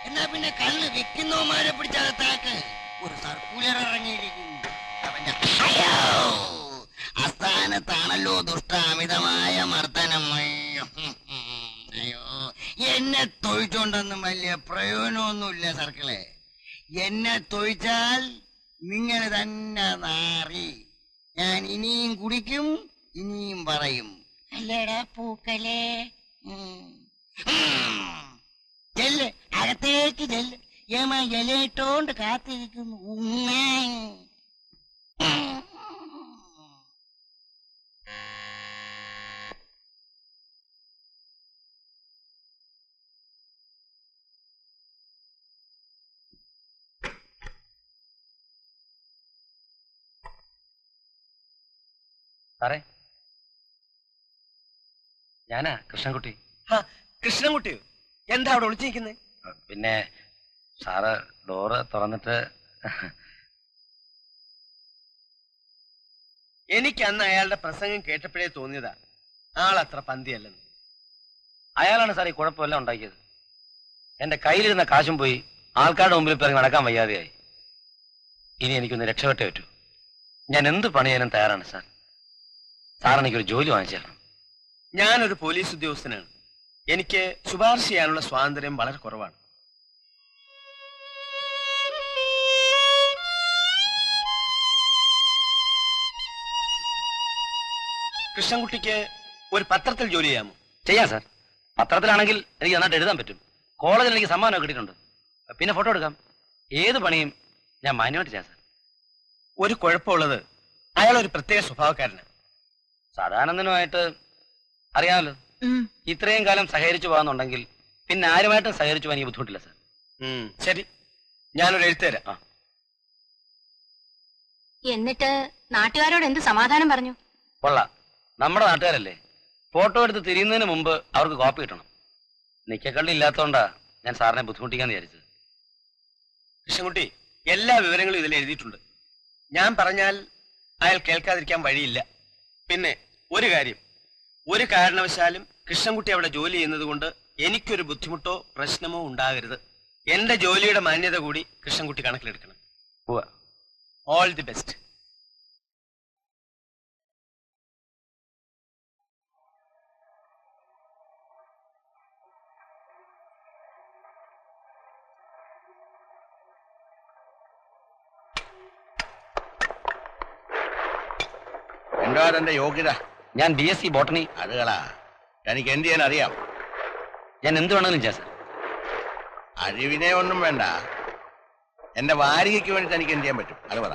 എന്നാ പിന്നെ കള്ള് വിൽക്കുന്നവന്മാരെ പിടിച്ചകത്താക്ക്. ഒരു സർക്കുലർ ഇറങ്ങിയിരിക്കുന്നു. അവന്റെ അസ്ഥാനത്താണല്ലോ ദുഷ്ട അമിതമായ മർദ്ദനം. അയ്യോ, എന്നെ തൊഴിച്ചോണ്ടൊന്നും വലിയ പ്രയോജനമൊന്നുമില്ല സർക്കിളെ. എന്നെ തൊഴിച്ചാൽ നിങ്ങൾ തന്നെ നാറി. ഞാൻ ഇനിയും കുടിക്കും, ഇനിയും പറയും. അല്ലേടാ പൂക്കലേ? ചെല്ല്, അകത്തേക്ക് ചെല്ല്. യമ ഇലയിട്ടോണ്ട് കാത്തിരിക്കുന്നു. സാറേ, ഞാനാ കൃഷ്ണൻകുട്ടി. കൃഷ്ണൻകുട്ടിയോ? എന്താ അവിടെ ഒളിച്ചിരിക്കുന്നത്? പിന്നെ സാറ് ഡോറ് തുറന്നിട്ട് എനിക്ക് അന്ന് അയാളുടെ പ്രസംഗം കേട്ടപ്പോഴേ തോന്നിയതാ ആളത്ര പന്തിയല്ലെന്ന്. അയാളാണ് സാർ ഈ കുഴപ്പമെല്ലാം ഉണ്ടാക്കിയത്. എന്റെ കയ്യിലിരുന്ന കാശും പോയി, ആൾക്കാരുടെ മുമ്പിൽ ഇറങ്ങി നടക്കാൻ വയ്യാതെയായി. ഇനി എനിക്കൊന്ന് രക്ഷപ്പെട്ടേ പറ്റൂ. ഞാൻ എന്ത് പണി ചെയ്യാനും തയ്യാറാണ് സാർ. സാർ എനിക്കൊരു ജോലി വാങ്ങിച്ചു തരണം. ഞാനൊരു പോലീസ് ഉദ്യോഗസ്ഥനാണ്. എനിക്ക് ശുപാർശ ചെയ്യാനുള്ള സ്വാതന്ത്ര്യം വളരെ കുറവാണ്. കൃഷ്ണൻകുട്ടിക്ക് ഒരു പത്രത്തിൽ ജോലി ചെയ്യാമോ? ചെയ്യാം സാർ. പത്രത്തിലാണെങ്കിൽ എനിക്ക് നന്നായിട്ട് എഴുതാൻ പറ്റും. കോളേജിൽ എനിക്ക് സമ്മാനം കിട്ടിയിട്ടുണ്ട്. പിന്നെ ഫോട്ടോ എടുക്കാം. ഏത് പണിയും ഞാൻ മാന്യമായിട്ട് ചെയ്യാം സാർ. ഒരു കുഴപ്പമുള്ളത്, അയാൾ ഒരു പ്രത്യേക സ്വഭാവക്കാരനാണ്. സദാനന്ദനുമായിട്ട് അറിയാമല്ലോ. ഇത്രയും കാലം സഹകരിച്ചു പോകാന്നുണ്ടെങ്കിൽ പിന്നെ ആരുമായിട്ടും സഹകരിച്ചു പോകാൻ എനിക്ക് ബുദ്ധിമുട്ടില്ല സാർ. ശരി, ഞാനൊരു എഴുത്തുതരാം. എന്നിട്ട് നാട്ടുകാരോട് എന്ത് സമാധാനം പറഞ്ഞു? കൊള്ളാം, നമ്മുടെ നാട്ടുകാരല്ലേ. ഫോട്ടോ എടുത്ത് തിരിയുന്നതിന് മുമ്പ് അവർക്ക് കോപ്പി കിട്ടണം. നിക്കക്കള്ളി ഇല്ലാത്തോണ്ടാ ഞാൻ സാറിനെ ബുദ്ധിമുട്ടിക്കാന്ന് വിചാരിച്ചത്. കൃഷ്ണൻകുട്ടി, എല്ലാ വിവരങ്ങളും ഇതിൽ എഴുതിയിട്ടുണ്ട്. ഞാൻ പറഞ്ഞാൽ അയാൾ കേൾക്കാതിരിക്കാൻ വഴിയില്ല. പിന്നെ ഒരു കാര്യം, ഒരു കാരണവശാലും കൃഷ്ണൻകുട്ടി അവിടെ ജോലി ചെയ്യുന്നത് കൊണ്ട് എനിക്കൊരു ബുദ്ധിമുട്ടോ പ്രശ്നമോ ഉണ്ടാകരുത്. എന്റെ ജോലിയുടെ മാന്യത കൂടി കൃഷ്ണൻകുട്ടി കണക്കിലെടുക്കണം. All the best. എന്താ തന്റെ യോഗ്യത? ഞാൻ BSc ബോട്ടണി. അതുകളാ, എനിക്ക് എന്ത് ചെയ്യാൻ അറിയാം. ഞാൻ എന്ത് വേണമെങ്കിലും ചെയ്യാം സാർ. അറിവിനെ ഒന്നും വേണ്ട, എന്റെ വാരികയ്ക്ക് വേണ്ടി തനിക്ക് എന്ത് ചെയ്യാൻ പറ്റും അത് പറ.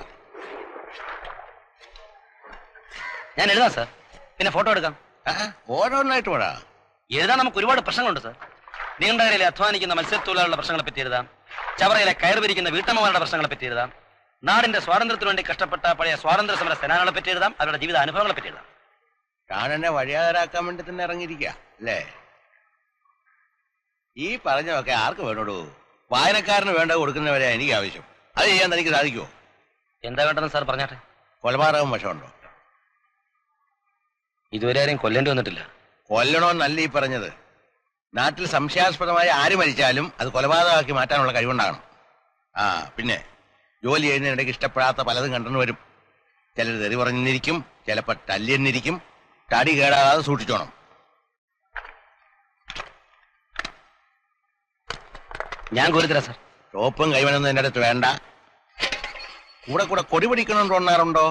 ഞാൻ എഴുതാം സാർ. പിന്നെ ഫോട്ടോ എടുക്കാം. ഓരോന്നായിട്ട് പറ. എഴുതാൻ നമുക്ക് ഒരുപാട് പ്രശ്നങ്ങളുണ്ട് സാർ. നീണ്ടകരയിലെ അധ്വാനിക്കുന്ന മത്സ്യത്തൊഴിലാളികളുടെ പ്രശ്നങ്ങളെ പറ്റി എഴുതാം. ചവറയിലെ കയറുപിരിക്കുന്ന വീട്ടമ്മമാരുടെ പ്രശ്നങ്ങളെ പറ്റി എഴുതാം. നാടിന്റെ സ്വാതന്ത്ര്യത്തിനു വേണ്ടി കഷ്ടപ്പെട്ട പഴയ സ്വാതന്ത്ര്യ സമര സേനാനികളെ പറ്റി എഴുതാം. അവരുടെ ജീവിത അനുഭവങ്ങളെ പറ്റി എഴുതാം. കാണാനെ വഴിയാതരാക്കാൻ വേണ്ടി തന്നെ ഇറങ്ങിയിരിക്കുക അല്ലേ? ഈ പറഞ്ഞതൊക്കെ ആർക്ക് വേണോടൂ? വായനക്കാരന് വേണ്ട കൊടുക്കുന്നവരെ എനിക്ക് ആവശ്യം. അത് ചെയ്യാൻ തനിക്ക് സാധിക്കുമോ? എന്താ വേണ്ടെന്ന് സാർ പറഞ്ഞാട്ടെ. കൊലപാതകം വശമുണ്ടോ? ഇതുവരെ ആരെയും കൊല്ലേണ്ടി വന്നിട്ടില്ല. കൊല്ലണമെന്നല്ല ഈ പറഞ്ഞത്. നാട്ടിൽ സംശയാസ്പദമായി ആര് മരിച്ചാലും അത് കൊലപാതകമാക്കി മാറ്റാനുള്ള കഴിവുണ്ടാകണം. പിന്നെ ജോലി ചെയ്യുന്നതിനിടയ്ക്ക് ഇഷ്ടപ്പെടാത്ത പലതും കണ്ടെന്ന് വരും. ചിലർ തെറി പറഞ്ഞിരിക്കും, ചിലപ്പോൾ തല്ലിയെന്നിരിക്കും. തടി കേടാകാതെ സൂക്ഷിച്ചോണം. ഞാൻ കോരിത്തരാം സാർ. ടോപ്പും കൈവനൊന്നും എൻ്റെ അടുത്ത് വേണ്ട. കൂടെ കൂടെ കൊടി പിടിക്കണമെന്ന് തോന്നാറുണ്ടോ?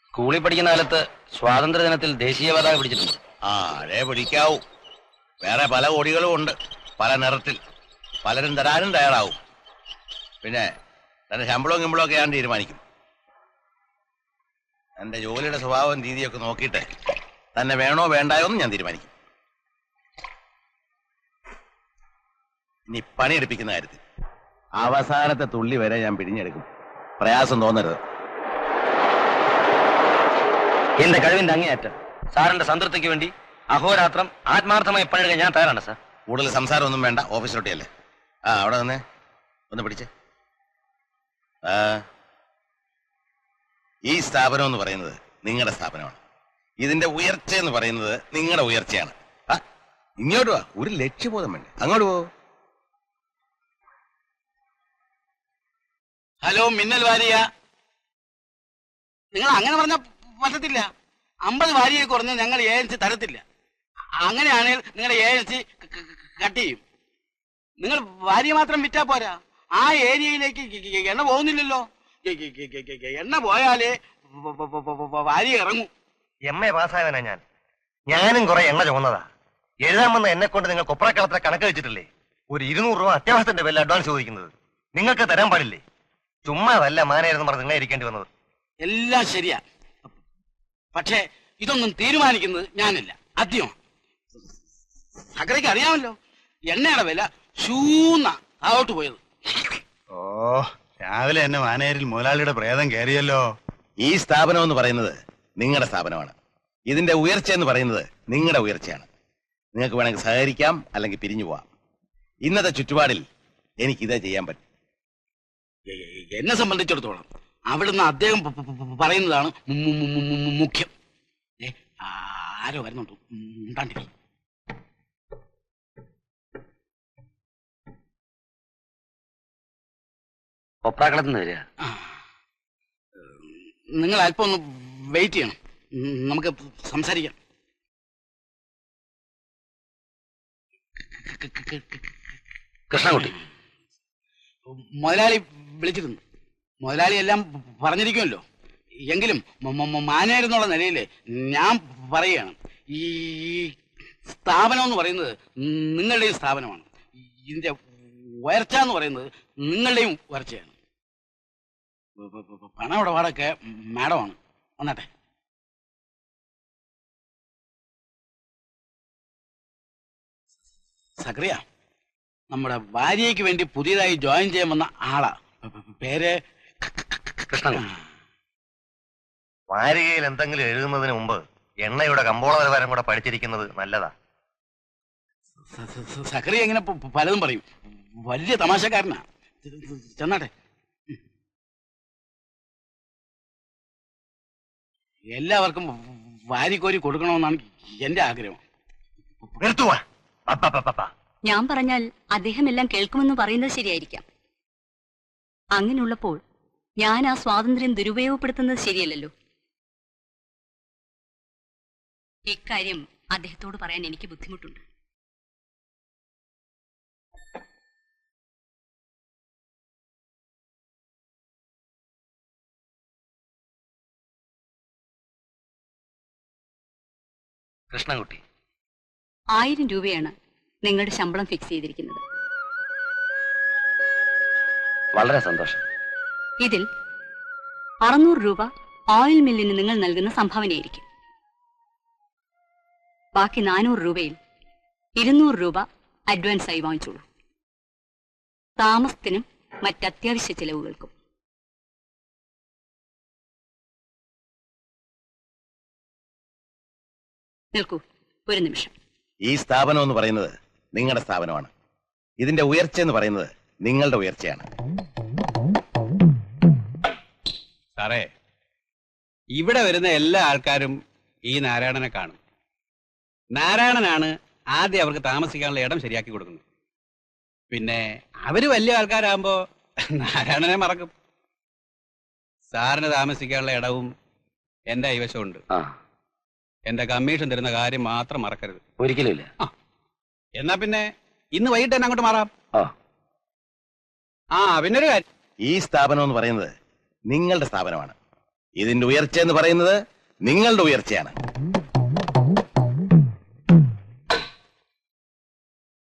സ്കൂളിൽ പഠിക്കുന്ന കാലത്ത് സ്വാതന്ത്ര്യ ദിനത്തിൽ ദേശീയ പതാക പിടിച്ചിട്ടുണ്ട്. അതേ പിടിക്കാവൂ. വേറെ പല കൊടികളും ഉണ്ട്, പല നിറത്തിൽ. പലരും തരാനും തയ്യാറാവും. പിന്നെ തന്റെ ശമ്പളവും കിമ്പളവും ഞാൻ തീരുമാനിക്കും. എന്റെ ജോലിയുടെ സ്വഭാവം രീതിയൊക്കെ നോക്കിയിട്ട് തന്നെ വേണോ വേണ്ടായോ എന്ന് ഞാൻ തീരുമാനിക്കും. ഇനി പണിയെടുപ്പിക്കുന്ന കാര്യത്തിൽ അവസാനത്തെ തുള്ളി വരെ ഞാൻ പിടിഞ്ഞെടുക്കും. പ്രയാസം തോന്നരുത്. എന്റെ കഴിവിന്റെ അങ്ങേയറ്റം സാറിന്റെ സംതൃപ്തിക്ക് വേണ്ടി അഹോരാത്രം ആത്മാർത്ഥമായി പണിയെടുക്കാൻ ഞാൻ തയ്യാറാണ് സാർ. കൂടുതൽ സംസാരമൊന്നും വേണ്ട, ഓഫീസിലോട്ടിയല്ലേ. അവിടെ നിന്ന് ഒന്ന് പിടിച്ചേ. ഈ സ്ഥാപനം എന്ന് പറയുന്നത് നിങ്ങളുടെ സ്ഥാപനമാണ്. ഇതിന്റെ ഉയർച്ച എന്ന് പറയുന്നത് നിങ്ങളുടെ ഉയർച്ചയാണ്. ഇങ്ങോട്ട് വാ, ഒരു ലക്ഷ്യബോധം വേണ്ടേ? അങ്ങോട്ട് പോ. ഹലോ, മിന്നൽ വാരിയ. നിങ്ങൾ അങ്ങനെ പറഞ്ഞാൽ പറ്റത്തില്ല. 50 വാരിയെ കുറഞ്ഞ് ഞങ്ങൾ ഏജൻസി തരത്തില്ല. അങ്ങനെയാണെങ്കിൽ നിങ്ങളുടെ ഏജൻസി കട്ട് ചെയ്യും. നിങ്ങൾ വാരിയ മാത്രം വിറ്റാ പോരാ, ആ ഏരിയയിലേക്ക് എണ്ണ പോകുന്നില്ലല്ലോ. എണ്ണ പോയാലേ വാരിയ ഇറങ്ങും. MA പാസ്സായവനാ ഞാനും കുറെ എണ്ണ ചുമന്നതാ. എഴുതാൻ വന്ന എന്നെ കൊണ്ട് നിങ്ങൾ കൊപ്രക്കളത്തിലെ കണക്ക് വെച്ചിട്ടില്ലേ? ഒരു 200 രൂപ അത്യാവശ്യത്തിന്റെ പേരിൽ അഡ്വാൻസ് ചോദിക്കുന്നത്. നിങ്ങൾക്ക് തരാൻ പാടില്ലേ? ചുമ്മാതല്ല മാനേജെന്ന് പറഞ്ഞ് നിങ്ങൾ ഇരിക്കേണ്ടി വന്നത്. എല്ലാം ശരിയാ, പക്ഷേ ഇതൊന്നും തീരുമാനിക്കുന്നത് ഞാനില്ല, ആദ്യം സകലയ്ക്ക് അറിയാമല്ലോ. എണ്ണയുടെ വില ശൂന്ന താഴോട്ട് പോയത്. ഓ, രാവിലെ എന്നെ മാനേരിൽ മുതലാളിയുടെ പ്രേതം കയറിയല്ലോ. ഈ സ്ഥാപനം എന്ന് പറയുന്നത് നിങ്ങളുടെ സ്ഥാപനമാണ്. ഇതിന്റെ ഉയർച്ച എന്ന് പറയുന്നത് നിങ്ങളുടെ ഉയർച്ചയാണ്. നിങ്ങൾക്ക് വേണമെങ്കിൽ സഹകരിക്കാം, അല്ലെങ്കിൽ പിരിഞ്ഞു പോവാം. ഇന്നത്തെ ചുറ്റുപാടിൽ എനിക്കിതേ ചെയ്യാൻ പറ്റും. എന്നെ സംബന്ധിച്ചിടത്തോളം അവിടുന്ന് അദ്ദേഹം പറയുന്നതാണ് മുഖ്യം. ആരോ വരുന്നുണ്ട്, ഉണ്ടാണ്ടിരിക്കും. ഒപ്രാക്കളത്തിൽ നിന്ന് വരിക. നിങ്ങൾ അല്പം ഒന്ന് വെയിറ്റ് ചെയ്യണം, നമുക്ക് സംസാരിക്കാം. കൃഷ്ണൻകുട്ടി മുതലാളി വിളിച്ചിരുന്നു. മുതലാളി എല്ലാം പറഞ്ഞിരിക്കുമല്ലോ. എങ്കിലും മാനേജർ എന്നുള്ള നിലയിൽ ഞാൻ പറയുകയാണ്, ഈ സ്ഥാപനം എന്ന് പറയുന്നത് നിങ്ങളുടെയും സ്ഥാപനമാണ്. ഇതിന്റെ ഉയർച്ച എന്ന് പറയുന്നത് നിങ്ങളുടെയും ഉയർച്ചയാണ്. പണമിടപാടൊക്കെ മാഡമാണ്. വന്നാട്ടെ. സക്രിയ നമ്മുടെ ഭാര്യയ്ക്ക് വേണ്ടി പുതിയതായി ജോയിൻ ചെയ്യാൻ വന്ന ആളാ. പേര് കൃഷ്ണൻ. വാരികയിൽ എന്തെങ്കിലും എഴുതുന്നതിന് മുമ്പ് എണ്ണയുടെ കമ്പോള നിലവാരം കൂടെ പഠിച്ചിരിക്കുന്നത് നല്ലതാ. സക്രിയ ഇങ്ങനെ പലതും പറയും, വലിയ തമാശക്കാരനാ. ചെന്നാട്ടെ. എല്ലാവർക്കും വാരിക്കോരി കൊടുക്കണമെന്നാണ് എന്റെ ആഗ്രഹം. ഞാൻ പറഞ്ഞാൽ അദ്ദേഹം എല്ലാം കേൾക്കുമെന്ന് പറയുന്നത് ശരിയായിരിക്കാം. അങ്ങനെയുള്ളപ്പോൾ ഞാൻ ആ സ്വാതന്ത്ര്യം ദുരുപയോഗപ്പെടുത്തുന്നത് ശരിയല്ലല്ലോ. ഇക്കാര്യം അദ്ദേഹത്തോട് പറയാൻ എനിക്ക് ബുദ്ധിമുട്ടുണ്ട്. കൃഷ്ണൻകുട്ടി 1000 രൂപയാണ് നിങ്ങളുടെ ശമ്പളം ഫിക്സ് ചെയ്തിരിക്കുന്നത്. വളരെ സന്തോഷം. ഇതിൽ 600 രൂപ ഓയിൽ മില്ലിന് നിങ്ങൾ നൽകുന്ന സംഭാവനയായിരിക്കും. ബാക്കി 400 രൂപയിൽ 200 രൂപ അഡ്വാൻസായി വാങ്ങിച്ചോളൂ. താമസത്തിനും മറ്റത്യാവശ്യ ചെലവുകൾക്കും. നിൽക്കൂ, ഒരു നിമിഷം. ഈ സ്ഥാപനം എന്ന് പറയുന്നത് നിങ്ങളുടെ സ്ഥാപനമാണ്. ഇതിന്റെ ഉയർച്ച എന്ന് പറയുന്നത് നിങ്ങളുടെ ഉയർച്ചയാണ്. സാറേ, ഇവിടെ വരുന്ന എല്ലാ ആൾക്കാരും ഈ നാരായണനെ കാണും. നാരായണനാണ് ആദ്യം അവർക്ക് താമസിക്കാനുള്ള ഇടം ശരിയാക്കി കൊടുക്കുന്നത്. പിന്നെ അവര് വലിയ ആൾക്കാരാകുമ്പോ നാരായണനെ മറക്കും. സാറിന് താമസിക്കാനുള്ള ഇടവും എന്റെ കൈവശമുണ്ട്. എന്റെ കമ്മീഷൻ തരുന്ന കാര്യം മാത്രം മറക്കരുത്. ഒരിക്കലും ഇല്ല. എന്നാ പിന്നെ ഇന്ന് വൈകിട്ട് തന്നെ അങ്ങോട്ട് മാറാം. പിന്നൊരു കാര്യം, ഈ സ്ഥാപനം എന്ന് പറയുന്നത് നിങ്ങളുടെ സ്ഥാപനമാണ്. ഇതിന്റെ ഉയർച്ച എന്ന് പറയുന്നത് നിങ്ങളുടെ ഉയർച്ചയാണ്.